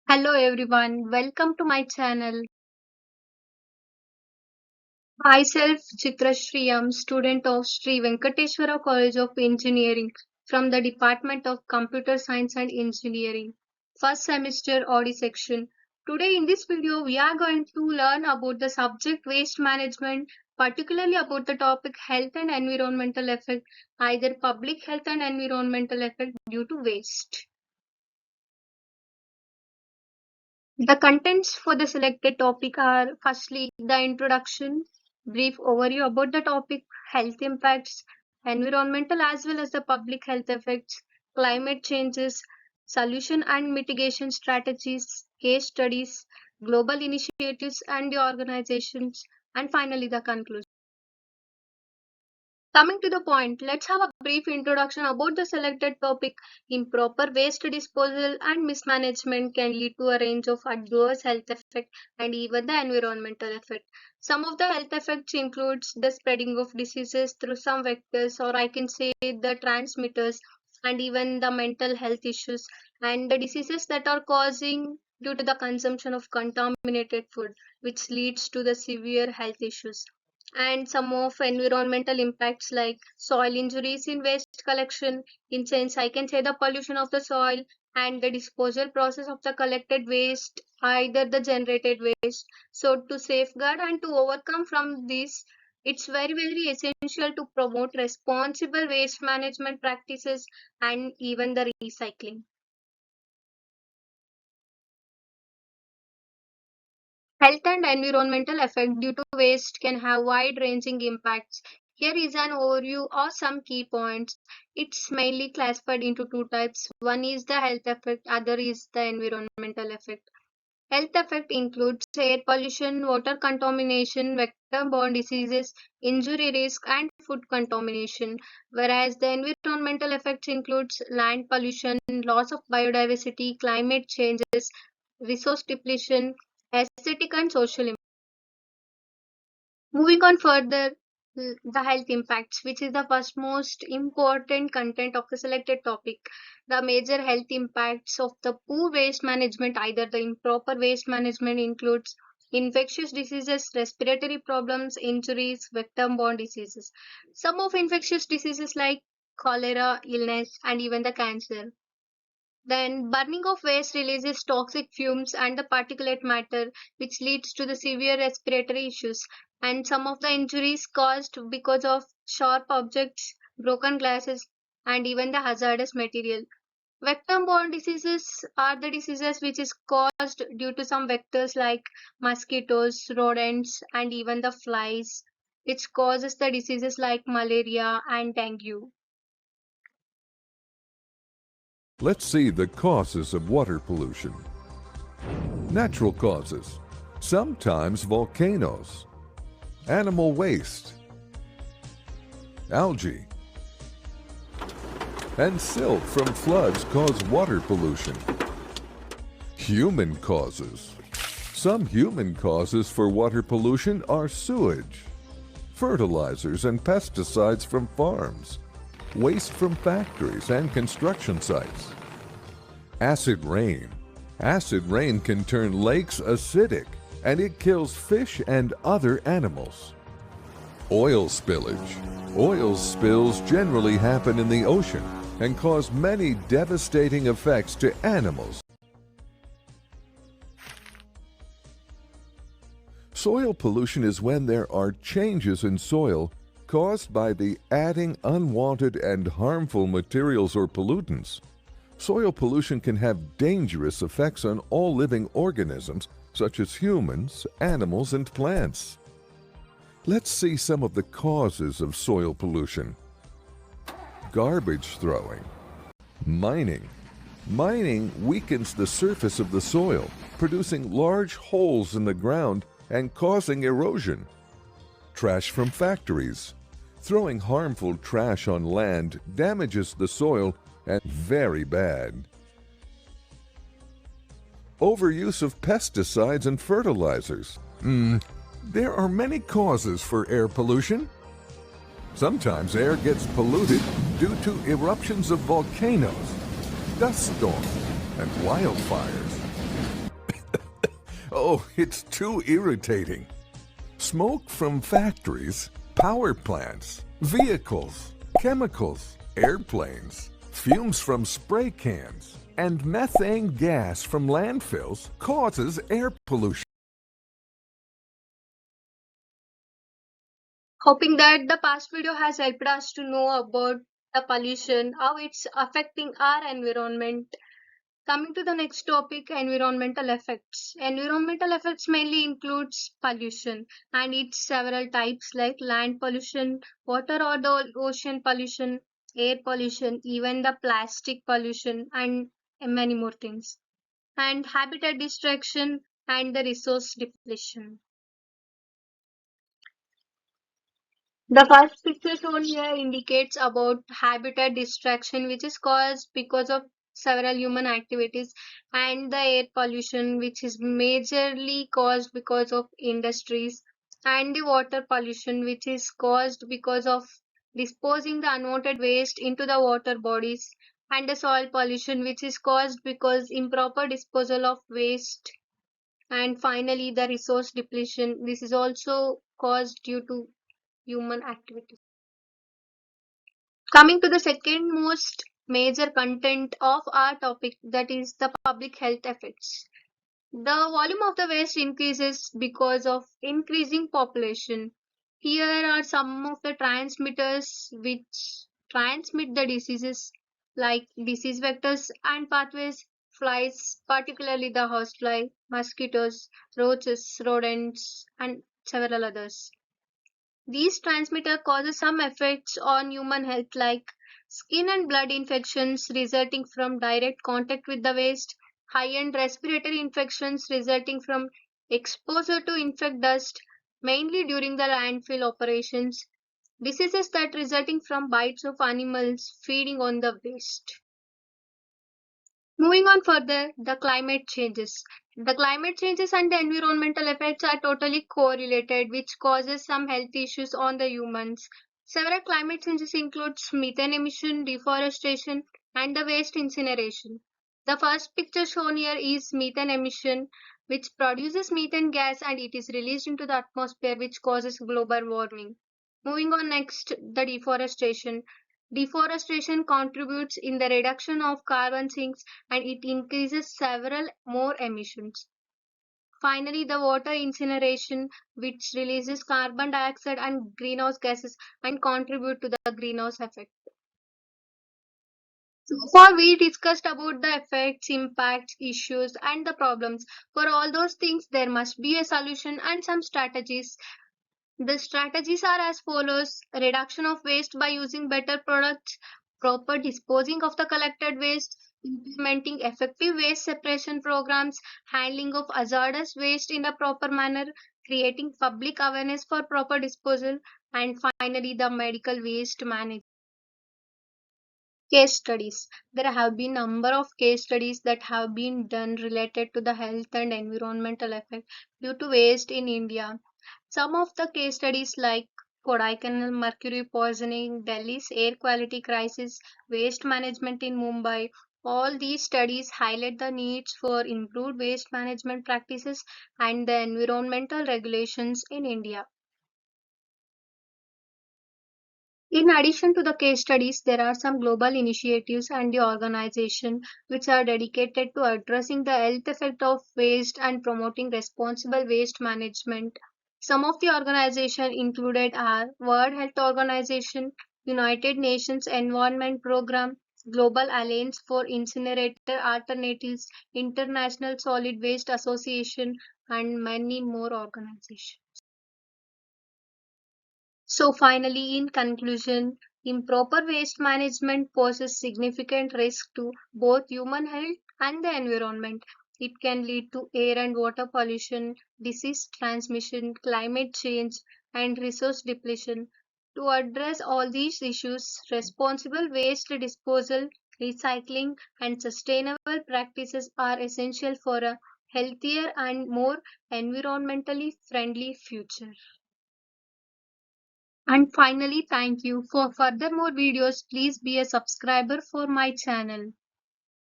Hello everyone, welcome to my channel. Myself Chitra Shriyam, student of Sri Venkateswara College of Engineering from the Department of Computer Science and Engineering, first semester Audi section. Today in this video we are going to learn about the subject waste management, particularly about the topic health and environmental effect, either public health and environmental effect due to waste. The contents for the selected topic are firstly the introduction, brief overview about the topic, health impacts, environmental as well as the public health effects, climate changes, solution and mitigation strategies, case studies, global initiatives and the organizations, and finally the conclusion. Coming to the point, let's have a brief introduction about the selected topic. Improper waste disposal and mismanagement can lead to a range of adverse health effects and even the environmental effect. Some of the health effects includes the spreading of diseases through some vectors, or I can say the transmitters, and even the mental health issues and the diseases that are causing due to the consumption of contaminated food, which leads to the severe health issues, and some of environmental impacts like soil injuries in waste collection. In sense, I can say the pollution of the soil and the disposal process of the collected waste, either the generated waste. So to safeguard and to overcome from this, it's very essential to promote responsible waste management practices and even the recycling. Health and environmental effect due to waste can have wide-ranging impacts. Here is an overview of some key points. It's mainly classified into two types. One is the health effect, other is the environmental effect. Health effect includes air pollution, water contamination, vector-borne diseases, injury risk, and food contamination. Whereas the environmental effects includes land pollution, loss of biodiversity, climate changes, resource depletion, aesthetic and social. Moving on further, the health impacts, which is the first most important content of the selected topic. The major health impacts of the poor waste management, either the improper waste management, includes infectious diseases, respiratory problems, injuries, vector-borne diseases. Some of infectious diseases like cholera, illness, and even the cancer. Then burning of waste releases toxic fumes and the particulate matter, which leads to the severe respiratory issues, and some of the injuries caused because of sharp objects, broken glasses, and even the hazardous material. Vector-borne diseases are the diseases which is caused due to some vectors like mosquitoes, rodents, and even the flies, which causes the diseases like malaria and dengue. Let's see the causes of water pollution. Natural causes. Sometimes volcanoes. Animal waste. Algae. And silt from floods cause water pollution. Human causes. Some human causes for water pollution are sewage, fertilizers and pesticides from farms, waste from factories and construction sites. Acid rain. Acid rain can turn lakes acidic, and it kills fish and other animals. Oil spillage. Oil spills generally happen in the ocean and cause many devastating effects to animals. Soil pollution is when there are changes in soil caused by the adding unwanted and harmful materials or pollutants. Soil pollution can have dangerous effects on all living organisms, such as humans, animals, and plants. Let's see some of the causes of soil pollution. Garbage throwing. Mining. Mining weakens the surface of the soil, producing large holes in the ground and causing erosion. Trash from factories. Throwing harmful trash on land damages the soil and very bad. Overuse of pesticides and fertilizers. There are many causes for air pollution. Sometimes air gets polluted due to eruptions of volcanoes, dust storms, and wildfires. Oh, it's too irritating. Smoke from factories, power plants, vehicles, chemicals, airplanes, fumes from spray cans, and methane gas from landfills causes air pollution. Hoping that the past video has helped us to know about the pollution, how it's affecting our environment. Coming to the next topic, environmental effects. Environmental effects mainly includes pollution and its several types like land pollution, water or the ocean pollution, air pollution, even the plastic pollution and many more things. And habitat destruction and the resource depletion. The first picture shown here indicates about habitat destruction, which is caused because of several human activities, and the air pollution, which is majorly caused because of industries, and the water pollution, which is caused because of disposing the unwanted waste into the water bodies, and the soil pollution, which is caused because improper disposal of waste, and finally the resource depletion. This is also caused due to human activities. Coming to the second most major content of our topic, that is the public health effects. The volume of the waste increases because of increasing population. Here are some of the transmitters which transmit the diseases like disease vectors and pathways, flies, particularly the housefly, mosquitoes, roaches, rodents, and several others. These transmitter causes some effects on human health like skin and blood infections resulting from direct contact with the waste, high-end respiratory infections resulting from exposure to infect dust, mainly during the landfill operations, diseases that resulting from bites of animals feeding on the waste. Moving on further, the climate changes. The climate changes and the environmental effects are totally correlated, which causes some health issues on the humans. Several climate changes include methane emission, deforestation, and the waste incineration. The first picture shown here is methane emission, which produces methane gas and it is released into the atmosphere, which causes global warming. Moving on next, the deforestation. Deforestation contributes in the reduction of carbon sinks and it increases several more emissions. Finally, the water incineration, which releases carbon dioxide and greenhouse gases and contribute to the greenhouse effect. So far, we discussed about the effects, impacts, issues, and the problems. For all those things, there must be a solution and some strategies. The strategies are as follows: reduction of waste by using better products, proper disposing of the collected waste, implementing effective waste separation programs, handling of hazardous waste in a proper manner, creating public awareness for proper disposal, and finally the medical waste management. Case studies. There have been number of case studies that have been done related to the health and environmental effect due to waste in India. Some of the case studies like Kodaikanal mercury poisoning, Delhi's air quality crisis, waste management in Mumbai, all these studies highlight the needs for improved waste management practices and the environmental regulations in India. In addition to the case studies, there are some global initiatives and the organization which are dedicated to addressing the health effect of waste and promoting responsible waste management. Some of the organizations included are World Health Organization, United Nations Environment Program, Global Alliance for Incinerator Alternatives, International Solid Waste Association, and many more organizations. So, finally, in conclusion, improper waste management poses significant risk to both human health and the environment. It can lead to air and water pollution, disease transmission, climate change, and resource depletion. To address all these issues, responsible waste disposal, recycling, and sustainable practices are essential for a healthier and more environmentally friendly future. And finally, thank you. For further more videos, please be a subscriber for my channel.